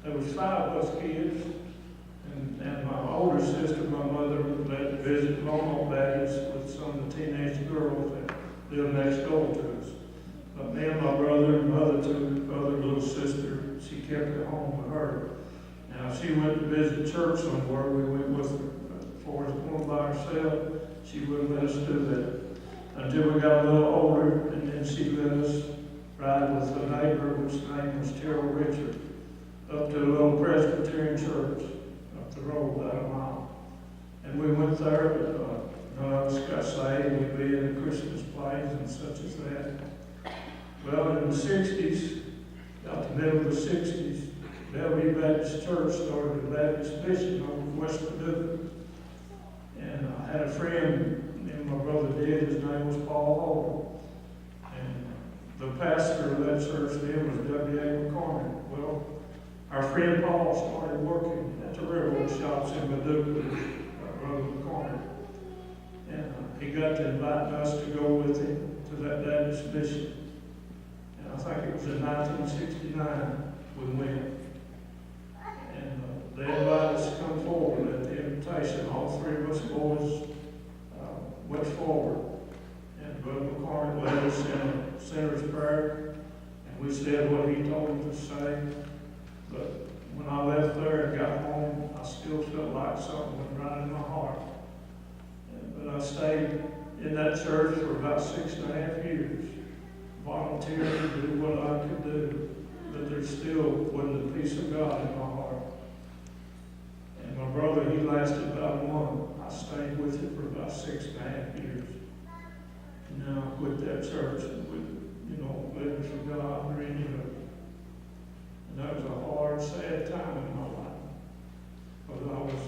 There was 5 of us kids, and my older sister, my mother, would let visit Longmont Baptist with some of the teenage girls that lived next door to us. But me and my brother and my other little sister, she kept at home with her. Now, if she went to visit church somewhere, we went with her. But as far as going by herself, she wouldn't let us do that. Until we got a little older, and then she let us ride with a neighbor, whose name was Terrell Richard, up to a little Presbyterian church up the road about a mile. And we went there, but none of us got saved. We'd be in the Christmas plays and such as that. Well, in the 60s, about the middle of the 60s, Bellevue Baptist Church started a Baptist mission over West Paducah. And I had a friend, me and my brother did, his name was Paul Holder. And the pastor of that church then was W.A. McCormick. Well, our friend Paul started working at the railroad shops in Paducah with Brother McCormick. And he got to invite us to go with him to that Baptist mission. And I think it was in 1969 we went. And they invited us to come forward at the invitation. All 3 of us boys went forward. And Brother McCormick led us in a sinner's prayer. And we said what he told us to say. But when I left there and got home, I still felt like something went right in my heart. But I stayed in that church for about 6.5 years, volunteering to do what I could do. But there still wasn't the peace of God in my heart. And my brother, he lasted about 1. I stayed with him for about 6.5 years. And then I quit that church and living for God or any of it. And that was a hard, sad time in my life. Because I was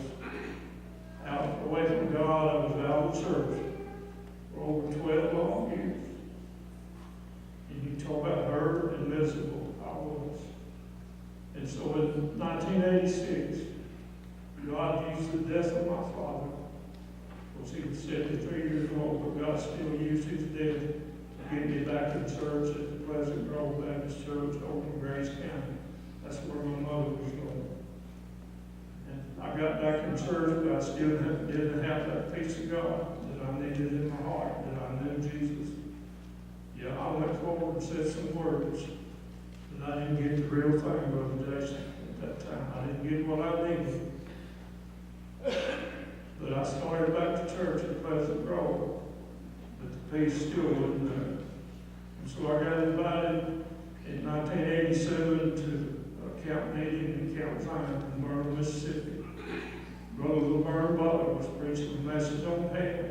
out away from God, I was out of church for over 12 long years. And you talk about hurt and miserable, I was. And so in 1986, God used the death of my father. Because he was 73 years old, but God still used his death to get me back in church at the Pleasant Grove Baptist Church over in Grace County. That's where my mother was going. And I got back in church, but I still didn't have that peace of God that I needed in my heart, that I knew Jesus. Yeah, I went forward and said some words, but I didn't get the real thing, Brother Jason, at that time. I didn't get what I needed. But I started back to church at Pleasant Grove, but the peace still wasn't there. And so I got invited in 1987 to camp meeting in Camp Zion in Myrtle, Mississippi. Brother Laverne Butler was preaching a message on hell.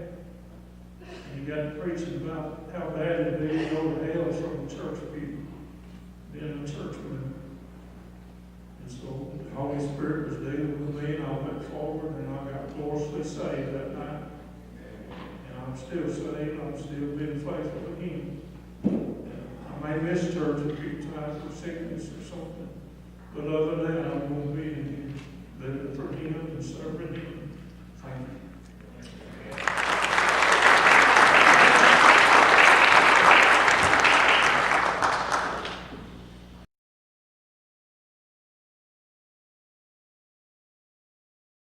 And he got preaching about how bad it'd be to go to hell from the church people, being a church member. And so the Holy Spirit was dealing with me, and I went forward, and I got gloriously saved that night. And I'm still saved, I'm still being faithful to Him. I may miss church a few times for sickness or something. But other than that, I'm going to be in here, living for Him and serving Him.